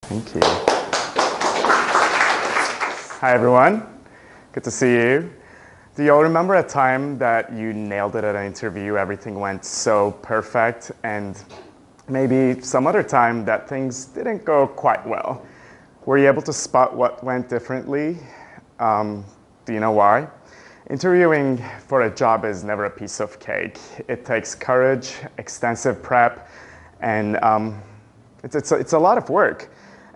Thank you. Hi, everyone. Good to see you. Do you all remember a time that you nailed it at an interview, everything went so perfect, and maybe some other time that things didn't go quite well? Were you able to spot what went differently? Do you know why? Interviewing for a job is never a piece of cake. It takes courage, extensive prep, and it's a lot of work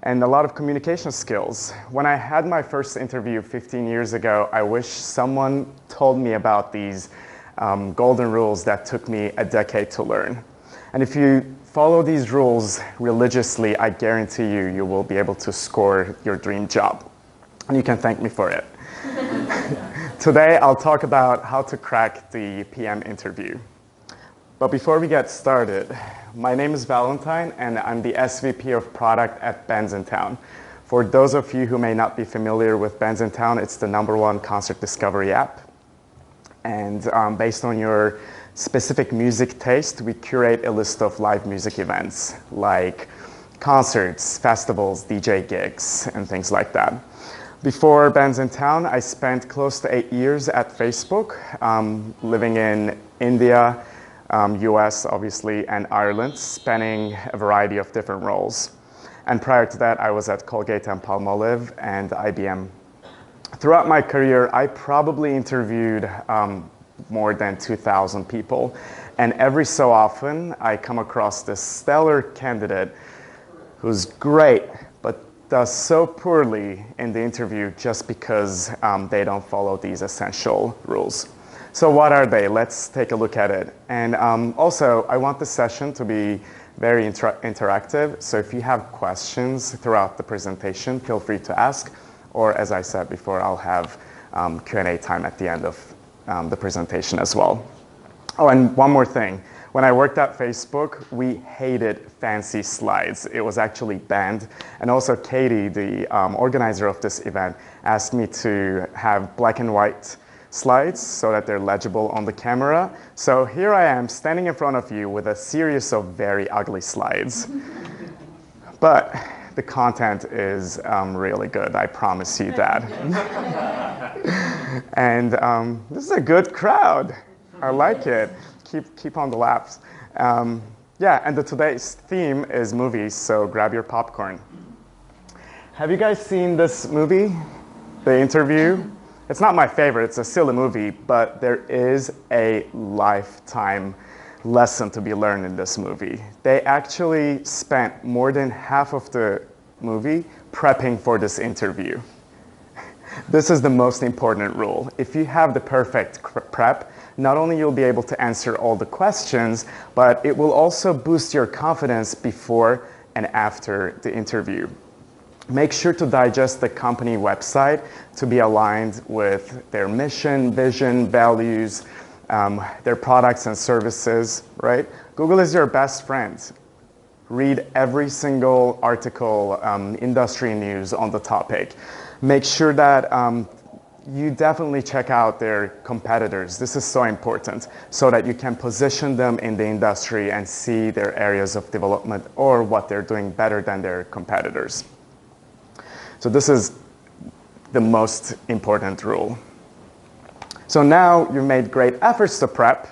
and a lot of communication skills. When I had my first interview 15 years ago, I wish someone told me about these golden rules that took me a decade to learn. And if you follow these rules religiously, I guarantee you will be able to score your dream job. And you can thank me for it. Today, I'll talk about how to crack the PM interview. But before we get started, my name is Valentine, and I'm the SVP of Product at Bandsintown. For those of you who may not be familiar with Bandsintown, it's the #1 concert discovery app. And based on your specific music taste, we curate a list of live music events, like concerts, festivals, DJ gigs, and things like that. Before Bandsintown, I spent close to 8 years at Facebook, living in India, US, obviously, and Ireland, spanning a variety of different roles. And prior to that, I was at Colgate and Palmolive and IBM. Throughout my career, I probably interviewed more than 2,000 people. And every so often, I come across this stellar candidate who's great, but does so poorly in the interview just because they don't follow these essential rules. So what are they? Let's take a look at it. And also, I want the session to be very interactive. So if you have questions throughout the presentation, feel free to ask. Or as I said before, I'll have Q&A time at the end of the presentation as well. Oh, and one more thing. When I worked at Facebook, we hated fancy slides. It was actually banned. And also Katie, the organizer of this event, asked me to have black and white slides so that they're legible on the camera. So here I am standing in front of you with a series of very ugly slides. But the content is really good, I promise you that. And this is a good crowd. I like it. Keep on the laughs. Yeah, and today's theme is movies, so grab your popcorn. Have you guys seen this movie, The Interview? It's not my favorite, it's a silly movie, but there is a lifetime lesson to be learned in this movie. They actually spent more than half of the movie prepping for this interview. This is the most important rule. If you have the perfect prep, not only you'll be able to answer all the questions, but it will also boost your confidence before and after the interview. Make sure to digest the company website to be aligned with their mission, vision, values, their products and services, right? Google is your best friend. Read every single article, industry news on the topic. Make sure that you definitely check out their competitors. This is so important so that you can position them in the industry and see their areas of development or what they're doing better than their competitors. So this is the most important rule. So now you've made great efforts to prep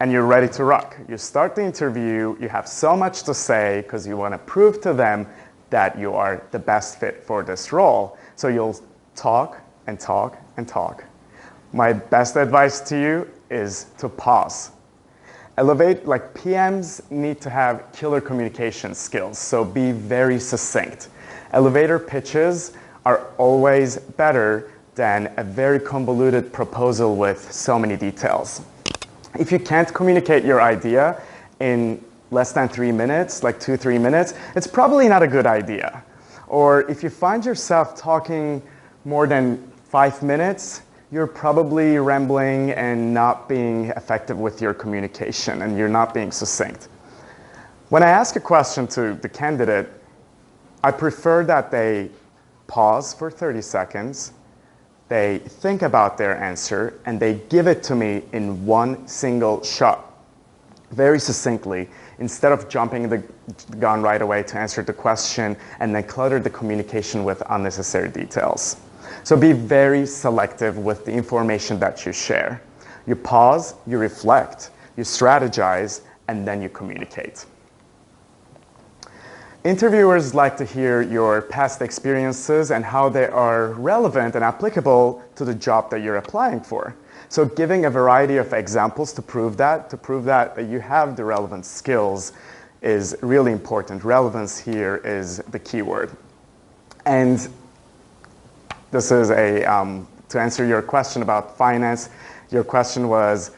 and you're ready to rock. You start the interview, you have so much to say because you want to prove to them that you are the best fit for this role. So you'll talk and talk and talk. My best advice to you is to pause. Like PMs need to have killer communication skills, so be very succinct. Elevator pitches are always better than a very convoluted proposal with so many details. If you can't communicate your idea in less than 3 minutes, like 2-3 minutes, it's probably not a good idea. Or if you find yourself talking more than 5 minutes, you're probably rambling and not being effective with your communication, and you're not being succinct. When I ask a question to the candidate, I prefer that they pause for 30 seconds, they think about their answer, and they give it to me in one single shot, very succinctly, instead of jumping the gun right away to answer the question and then clutter the communication with unnecessary details. So be very selective with the information that you share. You pause, you reflect, you strategize, and then you communicate. Interviewers like to hear your past experiences and how they are relevant and applicable to the job that you're applying for. So giving a variety of examples to prove that you have the relevant skills is really important. Relevance here is the key word. And this is to answer your question about finance. Your question was,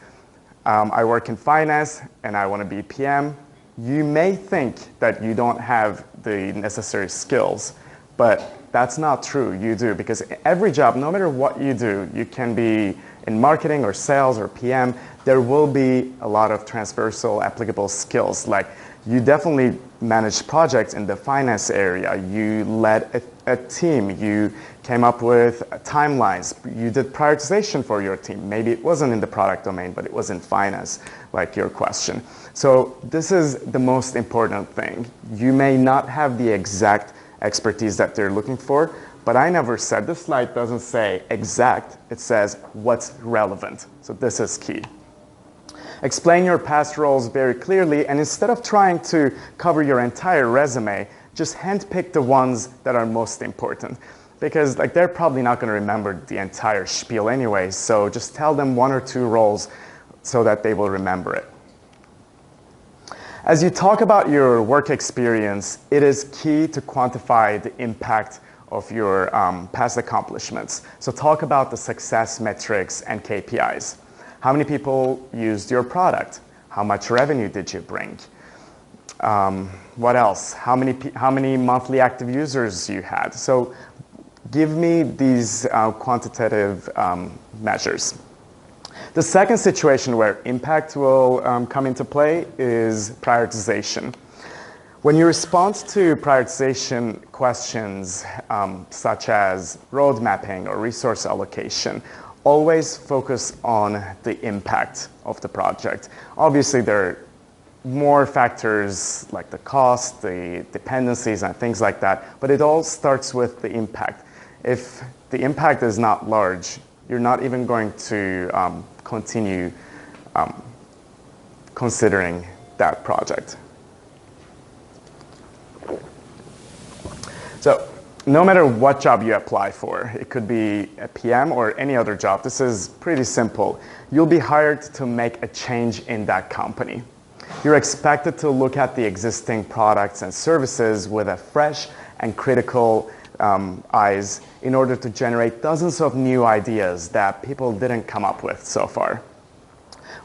I work in finance and I want to be PM. You may think that you don't have the necessary skills, but that's not true. You do, because every job, no matter what you do, you can be in marketing or sales or PM, there will be a lot of transversal applicable skills. Like you definitely managed projects in the finance area. You led a team. You came up with timelines. You did prioritization for your team. Maybe it wasn't in the product domain, but it was in finance, like your question. So this is the most important thing. You may not have the exact expertise that they're looking for, but I never said, this slide doesn't say exact, it says what's relevant. So this is key. Explain your past roles very clearly, and instead of trying to cover your entire resume, just handpick the ones that are most important. Because they're probably not going to remember the entire spiel anyway, so just tell them 1 or 2 roles so that they will remember it. As you talk about your work experience, it is key to quantify the impact of your past accomplishments. So talk about the success metrics and KPIs. How many people used your product? How much revenue did you bring? What else? How many monthly active users you had? So give me these quantitative measures. The second situation where impact will come into play is prioritization. When you respond to prioritization questions such as road mapping or resource allocation, always focus on the impact of the project. Obviously, there are more factors like the cost, the dependencies, and things like that, but it all starts with the impact. If the impact is not large, you're not even going to continue considering that project. So no matter what job you apply for, it could be a PM or any other job, this is pretty simple. You'll be hired to make a change in that company. You're expected to look at the existing products and services with a fresh and critical eyes in order to generate dozens of new ideas that people didn't come up with so far.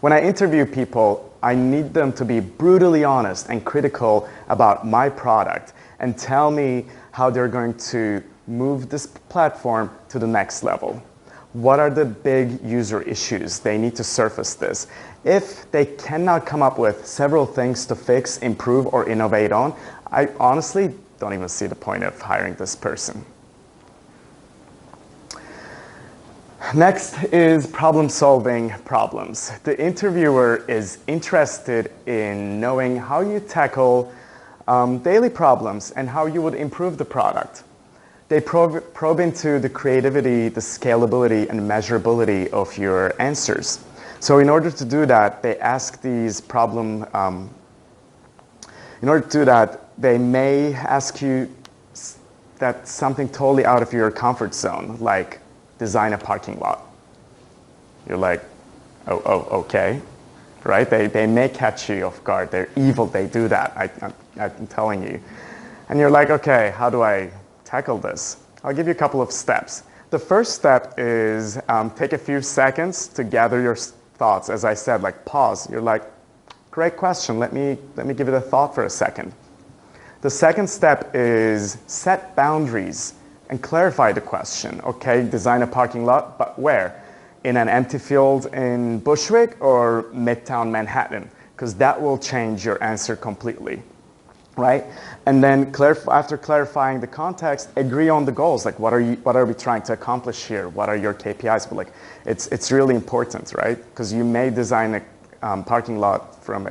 When I interview people, I need them to be brutally honest and critical about my product and tell me how they're going to move this platform to the next level. What are the big user issues? They need to surface this. If they cannot come up with several things to fix, improve, or innovate on, I honestly don't even see the point of hiring this person. Next is problem-solving problems. The interviewer is interested in knowing how you tackle daily problems and how you would improve the product. They probe into the creativity, the scalability, and measurability of your answers. So in order to do that, they ask these in order to do that, they may ask you that something totally out of your comfort zone, like design a parking lot. You're like, oh, okay, right? They may catch you off guard. They're evil, they do that, I'm telling you. And you're like, okay, how do I tackle this? I'll give you a couple of steps. The first step is take a few seconds to gather your thoughts. As I said, like pause. You're like, great question. Let me give it a thought for a second. The second step is set boundaries and clarify the question. Okay, design a parking lot, but where? In an empty field in Bushwick or Midtown Manhattan? Because that will change your answer completely, right? And then after clarifying the context, agree on the goals. Like, what are we trying to accomplish here? What are your KPIs? But like, it's really important, right? Because you may design parking lot from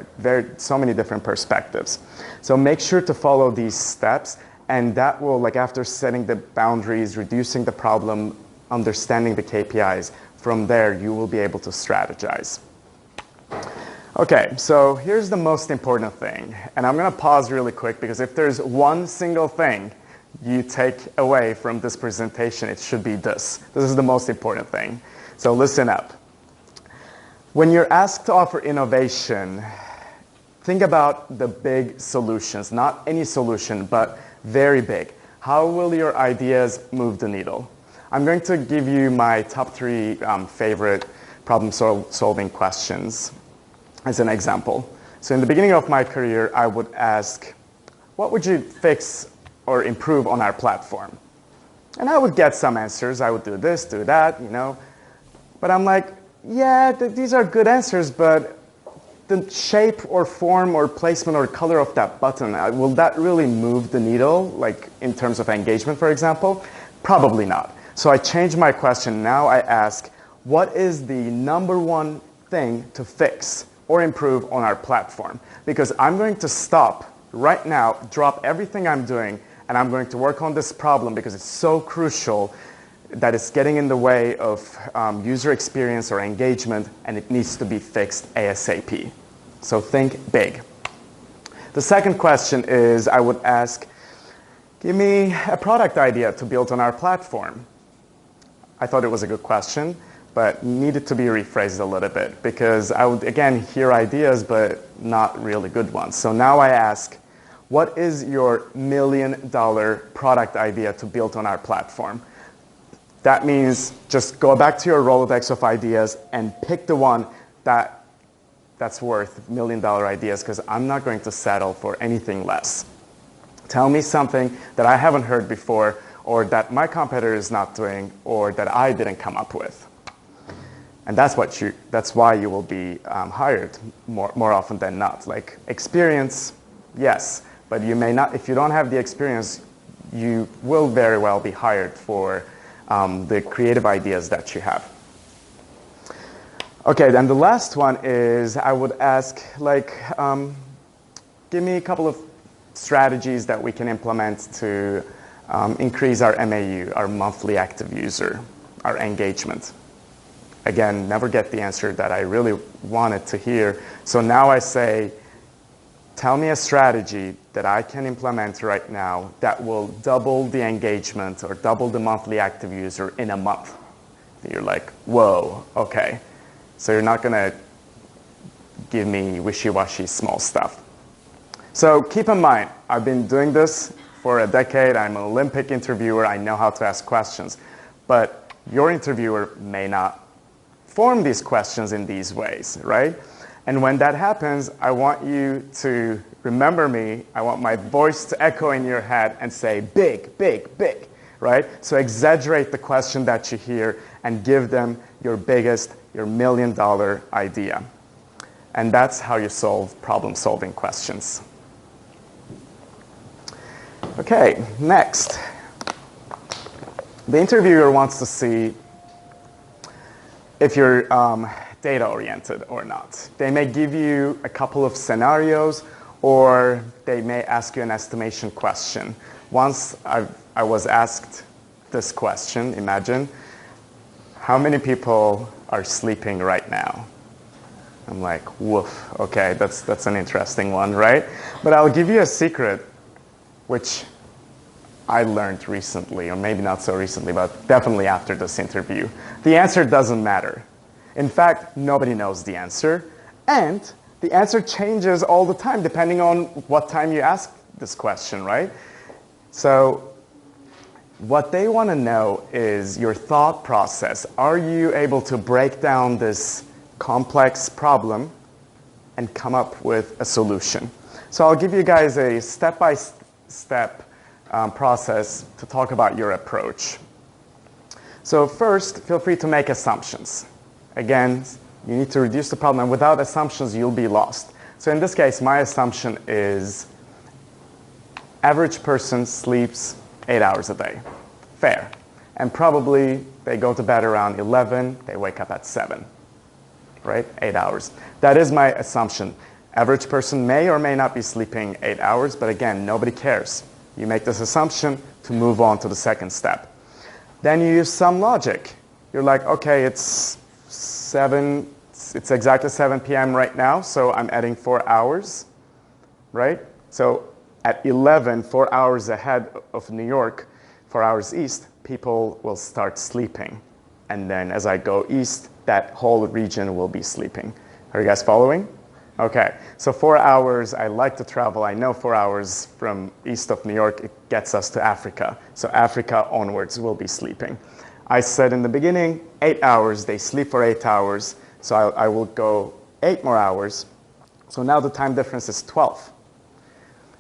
so many different perspectives. So make sure to follow these steps, and that will, like after setting the boundaries, reducing the problem, understanding the KPIs, from there you will be able to strategize. Okay, so here's the most important thing, and I'm going to pause really quick because if there's one single thing you take away from this presentation, it should be this. This is the most important thing. So listen up. When you're asked to offer innovation, think about the big solutions, not any solution, but very big. How will your ideas move the needle? I'm going to give you my top 3 favorite problem-solving questions as an example. So in the beginning of my career, I would ask, what would you fix or improve on our platform? And I would get some answers. I would do this, do that, you know. But I'm like, yeah, these are good answers, but the shape or form or placement or color of that button, will that really move the needle, like in terms of engagement, for example? Probably not. So I changed my question. Now I ask, what is the #1 thing to fix or improve on our platform? Because I'm going to stop right now, drop everything I'm doing, and I'm going to work on this problem because it's so crucial that it's getting in the way of user experience or engagement, and it needs to be fixed ASAP. So think big. The second question is, I would ask, give me a product idea to build on our platform. I thought it was a good question, but needed to be rephrased a little bit because I would, again, hear ideas, but not really good ones. So now I ask, what is your $1 million product idea to build on our platform? That means just go back to your Rolodex of ideas and pick the one that's worth $1 million ideas, because I'm not going to settle for anything less. Tell me something that I haven't heard before, or that my competitor is not doing, or that I didn't come up with. And that's why you will be hired more often than not. Like experience, yes, but you may not. If you don't have the experience, you will very well be hired for the creative ideas that you have. Okay, then the last one is I would ask, like, give me a couple of strategies that we can implement to increase our MAU, our monthly active user, our engagement. Again, never get the answer that I really wanted to hear. So now I say, tell me a strategy that I can implement right now that will double the engagement or double the monthly active user in a month. You're like, whoa, okay. So you're not going to give me wishy-washy small stuff. So keep in mind, I've been doing this for a decade. I'm an Olympic interviewer. I know how to ask questions. But your interviewer may not form these questions in these ways, right? And when that happens, I want you to remember me. I want my voice to echo in your head and say, big, big, big, right? So exaggerate the question that you hear and give them your biggest, your $1 million idea. And that's how you solve problem-solving questions. Okay, next. The interviewer wants to see if you're data-oriented or not. They may give you a couple of scenarios, or they may ask you an estimation question. Once I was asked this question, imagine, how many people are sleeping right now? I'm like, woof, okay, that's an interesting one, right? But I'll give you a secret, which I learned recently, or maybe not so recently, but definitely after this interview. The answer doesn't matter. In fact, nobody knows the answer, and the answer changes all the time depending on what time you ask this question, right? So what they want to know is your thought process. Are you able to break down this complex problem and come up with a solution? So I'll give you guys a step-by-step process to talk about your approach. So first, feel free to make assumptions. Again, you need to reduce the problem, and without assumptions, you'll be lost. So in this case, my assumption is average person sleeps 8 hours a day. Fair. And probably they go to bed around 11, they wake up at 7. right? 8 hours. That is my assumption. Average person may or may not be sleeping 8 hours, but again, nobody cares. You make this assumption to move on to the second step. Then you use some logic. You're like, okay, it's exactly 7 p.m. right now, so I'm adding 4 hours, right? So at 11, 4 hours ahead of New York, 4 hours east, people will start sleeping. And then as I go east, that whole region will be sleeping. Are you guys following? Okay, so 4 hours, I like to travel. I know 4 hours from east of New York, it gets us to Africa. So Africa onwards will be sleeping. I said in the beginning, 8 hours, they sleep for 8 hours. So I will go 8 more hours. So now the time difference is 12.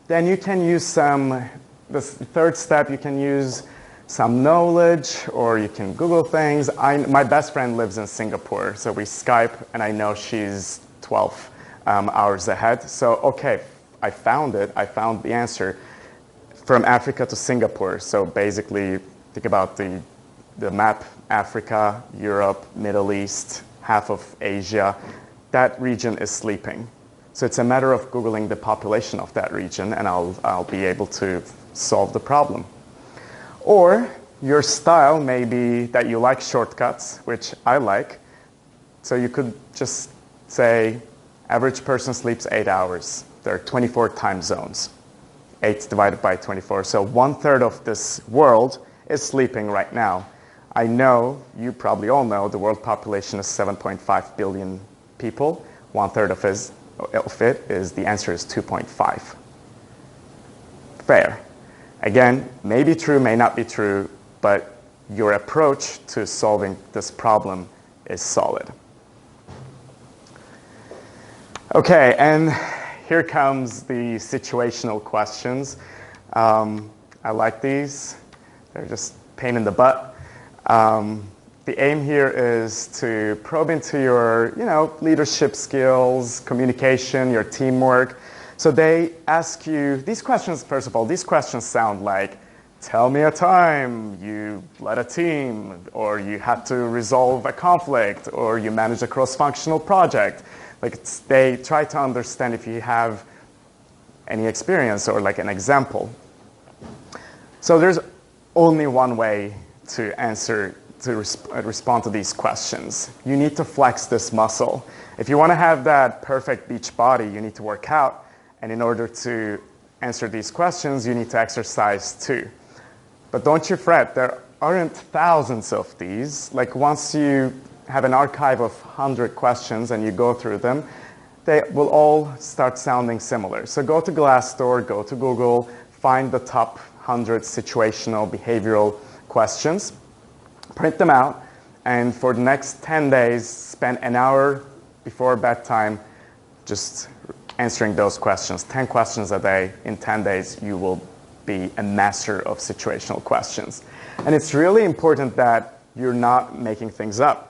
Then you can use the third step, you can use some knowledge, or you can Google things. My best friend lives in Singapore, so we Skype, and I know she's 12 hours ahead. So, okay, I found it. I found the answer from Africa to Singapore. So basically, think about the map, Africa, Europe, Middle East, half of Asia. That region is sleeping. So it's a matter of Googling the population of that region, and I'll be able to solve the problem. Or your style may be that you like shortcuts, which I like. So you could just say, average person sleeps 8 hours. There are 24 time zones. 8 divided by 24. So 1/3 of this world is sleeping right now. I know, you probably all know, the world population is 7.5 billion people. 1/3 of it is, the answer is 2.5. Fair. Again, may be true, may not be true, but your approach to solving this problem is solid. Okay, and here comes the situational questions. I like these. They're just pain in the butt. The aim here is to probe into your, leadership skills, communication, your teamwork. So they ask you these questions. First of all, these questions sound like, tell me a time you led a team, or you had to resolve a conflict, or you managed a cross-functional project. They try to understand if you have any experience or like an example. So there's only one way to respond to these questions. You need to flex this muscle. If you want to have that perfect beach body, you need to work out. And in order to answer these questions, you need to exercise too. But don't you fret, there aren't thousands of these. Like once you have an archive of 100 questions and you go through them, they will all start sounding similar. So go to Glassdoor, go to Google, find the top 100 situational behavioral questions, print them out, and for the next 10 days, spend an hour before bedtime just answering those questions. 10 questions a day. In 10 days, you will be a master of situational questions. And it's really important that you're not making things up.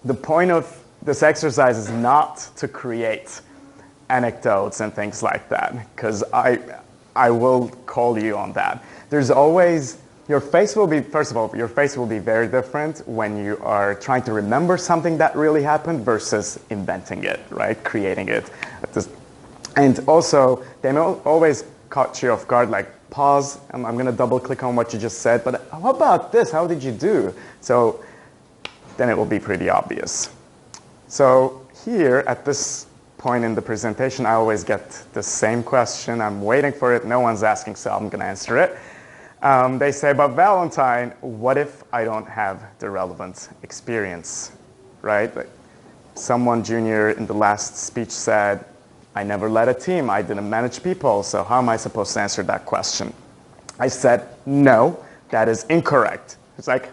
The point of this exercise is not to create anecdotes and things like that, because I will call you on that. There's always, your face will be, first of all, your face will be very different when you are trying to remember something that really happened versus inventing it, right? Creating it. And also, they may always caught you off guard, like pause, I'm going to double click on what you just said, but how about this? How did you do? So then it will be pretty obvious. So here at this point in the presentation, I always get the same question. I'm waiting for it. No one's asking, so I'm going to answer it. They say, but Valentine, what if I don't have the relevant experience, right? Like someone junior in the last speech said, I never led a team. I didn't manage people. So how am I supposed to answer that question? I said, no, that is incorrect. It's like,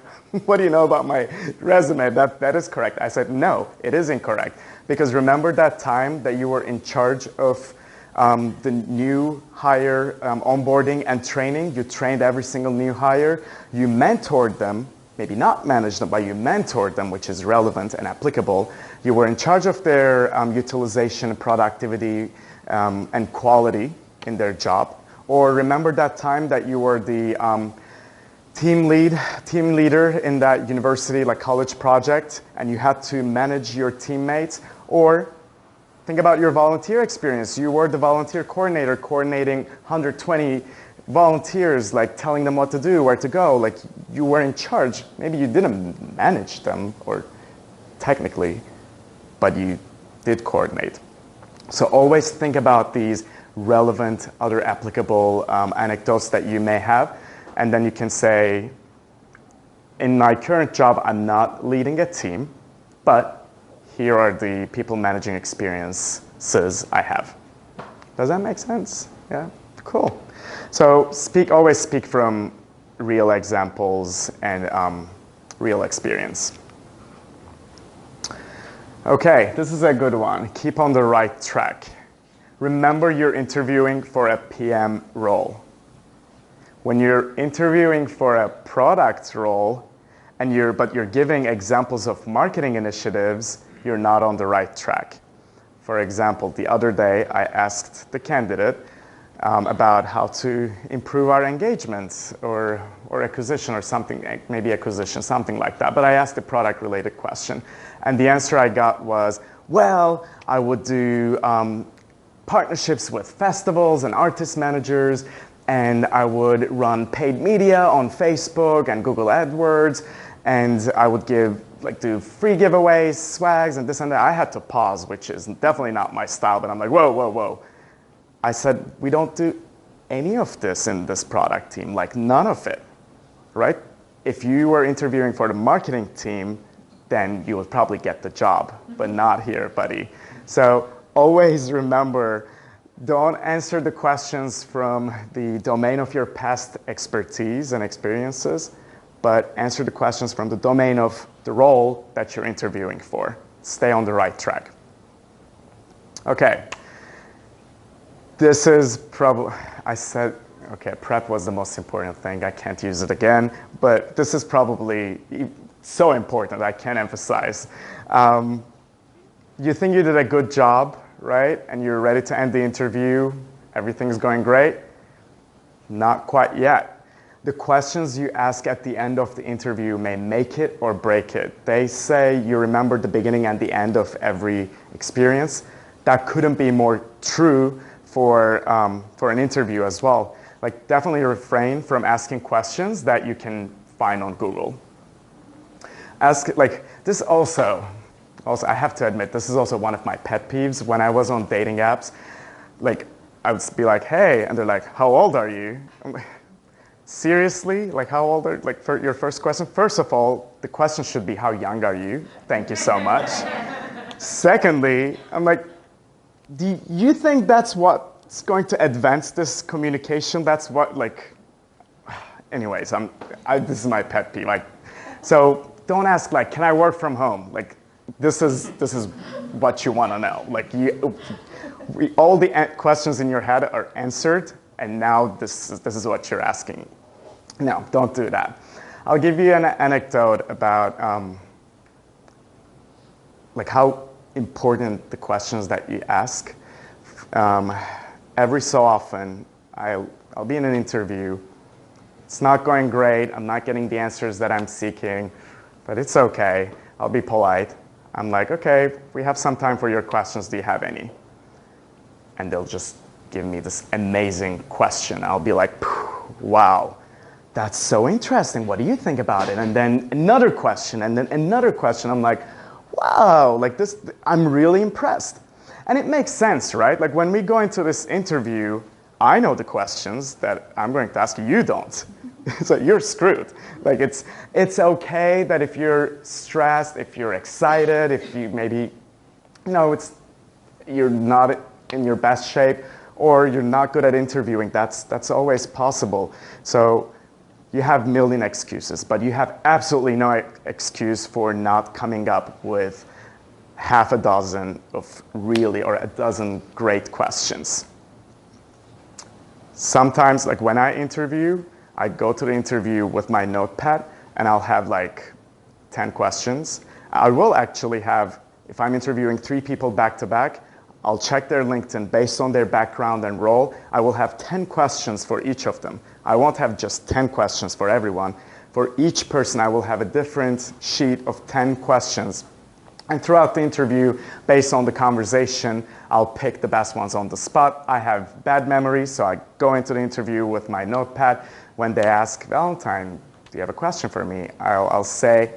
what do you know about my resume? That is correct. I said, no, it is incorrect. Because remember that time that you were in charge of the new hire onboarding and training? You trained every single new hire. You mentored them, maybe not managed them, but you mentored them, which is relevant and applicable. You were in charge of their utilization, productivity, and quality in their job. Or remember that time that you were the team leader in that university, like college project, and you had to manage your teammates. Or think about your volunteer experience. You were the volunteer coordinator coordinating 120 volunteers, like telling them what to do, where to go. Like you were in charge. Maybe you didn't manage them, or technically, but you did coordinate. So always think about these relevant, other applicable anecdotes that you may have. And then you can say, in my current job, I'm not leading a team, but here are the people managing experiences I have. Does that make sense? Yeah, cool. So always speak from real examples and real experience. Okay, this is a good one. Keep on the right track. Remember you're interviewing for a PM role. When you're interviewing for a product role, but you're giving examples of marketing initiatives, you're not on the right track. For example, the other day I asked the candidate about how to improve our engagement or acquisition or something, maybe acquisition, something like that. But I asked a product-related question. And the answer I got was, well, I would do partnerships with festivals and artist managers, and I would run paid media on Facebook and Google AdWords, and I would do free giveaways, swags, and this and that. I had to pause, which is definitely not my style, but I'm like, whoa, whoa, whoa. I said, we don't do any of this in this product team, like none of it, right? If you were interviewing for the marketing team, then you would probably get the job, but not here, buddy. So always remember, don't answer the questions from the domain of your past expertise and experiences, but answer the questions from the domain of the role that you're interviewing for. Stay on the right track. Okay. This is probably, I said, okay, prep was the most important thing. I can't use it again, but this is probably so important, I can't emphasize. You think you did a good job, right? And you're ready to end the interview. Everything's going great. Not quite yet. The questions you ask at the end of the interview may make it or break it. They say you remember the beginning and the end of every experience. That couldn't be more true for an interview as well. Like, definitely refrain from asking questions that you can find on Google. This also, I have to admit, this is also one of my pet peeves. When I was on dating apps, like, I would be like, hey, and they're like, how old are you? I'm like, seriously? Like, how old are you? Like, for your first question? First of all, the question should be, how young are you? Thank you so much. Secondly, I'm like, do you think that's what's going to advance this communication? That's what, like, anyways, this is my pet peeve. Like, so don't ask, like, can I work from home? Like, this is what you want to know. Like, all the questions in your head are answered, and now this is what you're asking. No, don't do that. I'll give you an anecdote about like how important the questions that you ask. Every so often, I'll be in an interview. It's not going great. I'm not getting the answers that I'm seeking, but it's okay. I'll be polite. I'm like, okay, we have some time for your questions. Do you have any? And they'll just give me this amazing question. I'll be like, wow, that's so interesting. What do you think about it? And then another question, and then another question. I'm like, wow, like this, I'm really impressed. And it makes sense, right? Like, when we go into this interview, I know the questions that I'm going to ask you, you don't. So you're screwed. Like, it's okay that if you're stressed, if you're excited, if you maybe, you're not in your best shape, or you're not good at interviewing, that's always possible. So you have a million excuses, but you have absolutely no excuse for not coming up with half a dozen of really, or a dozen great questions. Sometimes, like when I interview, I go to the interview with my notepad, and I'll have like 10 questions. I will actually have, if I'm interviewing 3 people back to back, I'll check their LinkedIn based on their background and role. I will have 10 questions for each of them. I won't have just 10 questions for everyone. For each person, I will have a different sheet of 10 questions. And throughout the interview, based on the conversation, I'll pick the best ones on the spot. I have bad memory, so I go into the interview with my notepad. When they ask, Valentine, do you have a question for me? I'll say,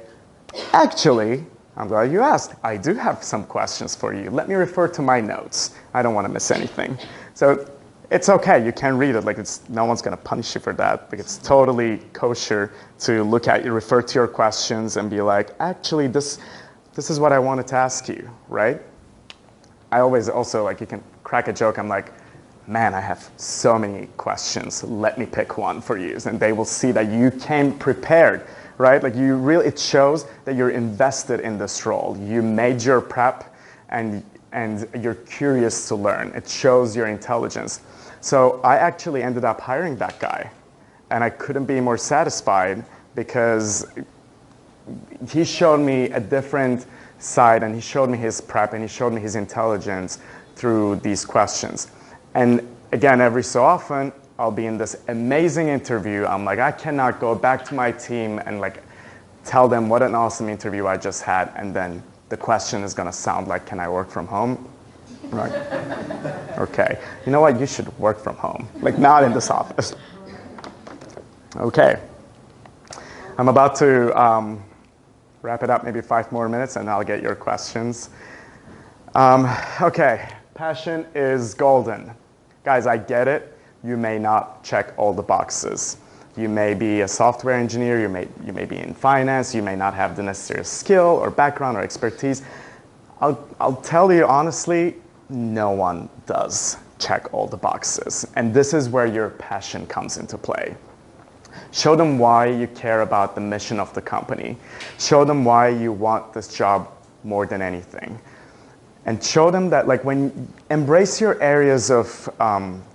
actually, I'm glad you asked. I do have some questions for you. Let me refer to my notes. I don't want to miss anything. So it's okay. You can read it. Like no one's going to punish you for that. Like it's totally kosher to look at you, refer to your questions, and be like, actually, this is what I wanted to ask you, right? I always also, like, you can crack a joke. I'm like, man, I have so many questions. Let me pick one for you. And they will see that you came prepared, right? Like it shows that you're invested in this role. You made your prep and you're curious to learn. It shows your intelligence. So I actually ended up hiring that guy. And I couldn't be more satisfied because he showed me a different side, and he showed me his prep, and he showed me his intelligence through these questions. And again, every so often, I'll be in this amazing interview. I'm like, I cannot go back to my team and like tell them what an awesome interview I just had, and then the question is going to sound like, can I work from home? Right? Okay. You know what? You should work from home, like not in this office. Okay. I'm about to wrap it up, maybe 5 more minutes, and I'll get your questions. Okay, passion is golden. Guys, I get it. You may not check all the boxes. You may be a software engineer, you may be in finance, you may not have the necessary skill or background or expertise. I'll tell you honestly, no one does check all the boxes. And this is where your passion comes into play. Show them why you care about the mission of the company. Show them why you want this job more than anything. And show them that, like, when embrace your areas of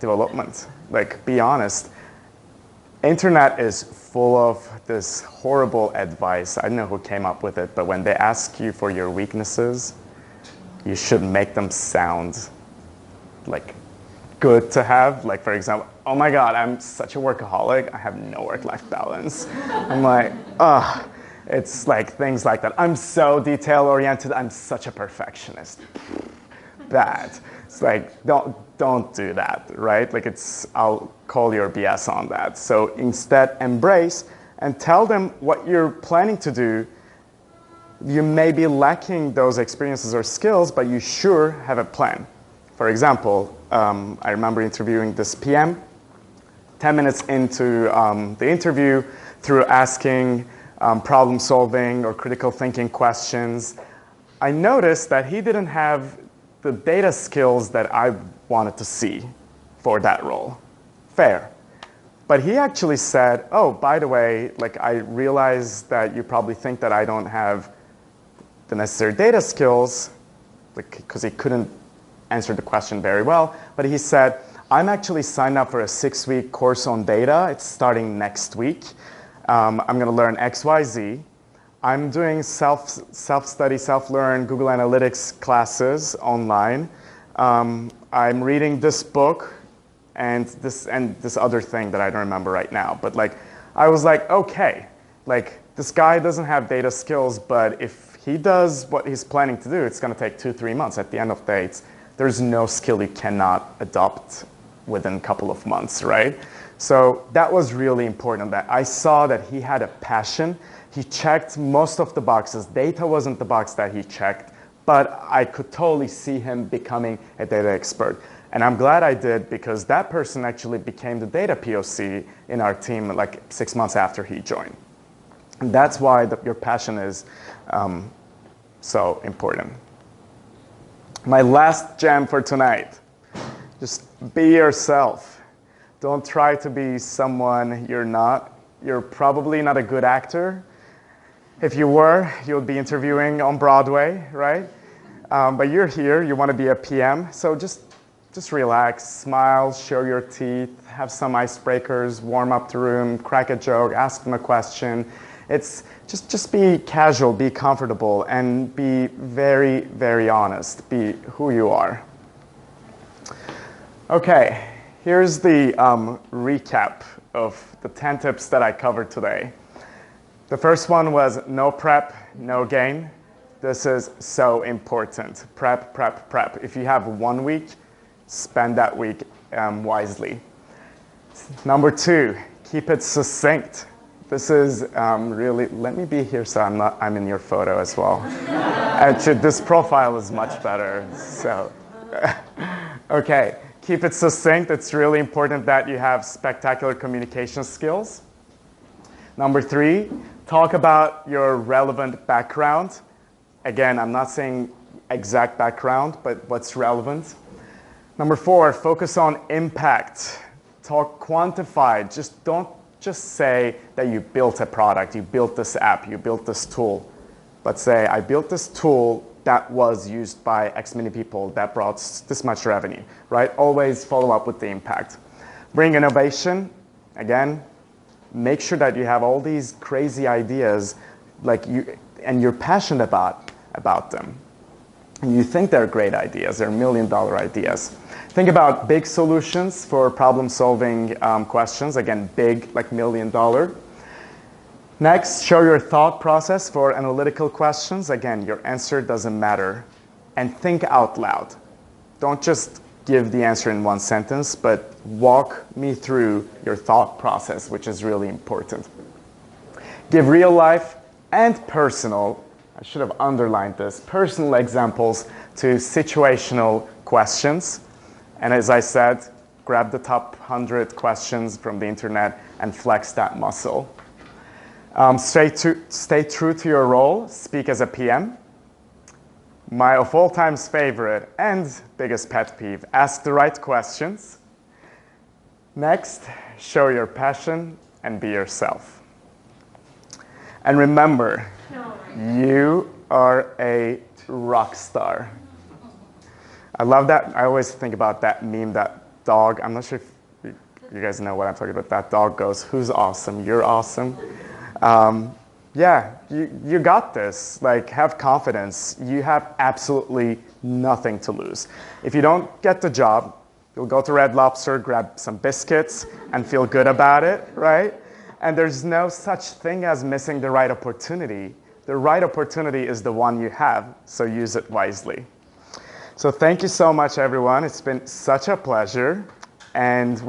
development. Like, be honest. Internet is full of this horrible advice. I don't know who came up with it, but when they ask you for your weaknesses, you should make them sound like good to have. Like, for example, oh my God, I'm such a workaholic. I have no work-life balance. I'm like, ugh. It's like things like that. I'm so detail-oriented. I'm such a perfectionist. Bad. It's like, don't do that, right? Like I'll call your BS on that. So instead, embrace and tell them what you're planning to do. You may be lacking those experiences or skills, but you sure have a plan. For example, I remember interviewing this PM. 10 minutes into the interview, through asking problem solving or critical thinking questions, I noticed that he didn't have the data skills that I wanted to see for that role. Fair. But he actually said, oh, by the way, like, I realize that you probably think that I don't have the necessary data skills, because he couldn't answer the question very well. But he said, I'm actually signed up for a 6-week course on data. It's starting next week. I'm going to learn X, Y, Z. I'm doing self-study, self-learn Google Analytics classes online. I'm reading this book and this other thing that I don't remember right now. But like, I was like, okay, like, this guy doesn't have data skills, but if he does what he's planning to do, it's going to take 2-3 months. At the end of the day, there's no skill you cannot adopt within a couple of months, right? So that was really important, that I saw that he had a passion. He checked most of the boxes. Data wasn't the box that he checked, but I could totally see him becoming a data expert. And I'm glad I did, because that person actually became the data POC in our team like 6 months after he joined. And that's why your passion is so important. My last gem for tonight, just be yourself. Don't try to be someone you're not. You're probably not a good actor. If you were, you would be interviewing on Broadway, right? But you're here, you want to be a PM, so just relax, smile, show your teeth, have some icebreakers, warm up the room, crack a joke, ask them a question. It's just be casual, be comfortable, and be very, very honest. Be who you are. Okay, here's the recap of the 10 tips that I covered today. The first one was no prep, no gain. This is so important. Prep, prep, prep. If you have 1 week, spend that week wisely. Number 2, keep it succinct. This is really, let me be here so I'm in your photo as well. Actually, this profile is much better, so. Okay, keep it succinct. It's really important that you have spectacular communication skills. Number 3, talk about your relevant background. Again, I'm not saying exact background, but what's relevant. Number 4, focus on impact. Talk quantified. Don't just say that you built a product, you built this app, you built this tool, but say, I built this tool that was used by X many people that brought this much revenue, right? Always follow up with the impact. Bring innovation. Again, make sure that you have all these crazy ideas and you're passionate about them. And you think they're great ideas, they're $1 million ideas. Think about big solutions for problem-solving questions. Again, big, like $1 million. Next, show your thought process for analytical questions. Again, your answer doesn't matter. And think out loud. Don't just give the answer in one sentence, but walk me through your thought process, which is really important. Give real life and personal, I should have underlined this, personal examples to situational questions. And as I said, grab the top 100 questions from the internet and flex that muscle. Stay true to your role. Speak as a PM. My of all time's favorite and biggest pet peeve, ask the right questions. Next, show your passion and be yourself. And remember, you are a rock star. I love that. I always think about that meme, that dog. I'm not sure if you guys know what I'm talking about. That dog goes, who's awesome? You're awesome. Yeah, you got this. Like, have confidence. You have absolutely nothing to lose. If you don't get the job, you'll go to Red Lobster, grab some biscuits, and feel good about it, right? And there's no such thing as missing the right opportunity. The right opportunity is the one you have, so use it wisely. So thank you so much, everyone. It's been such a pleasure. And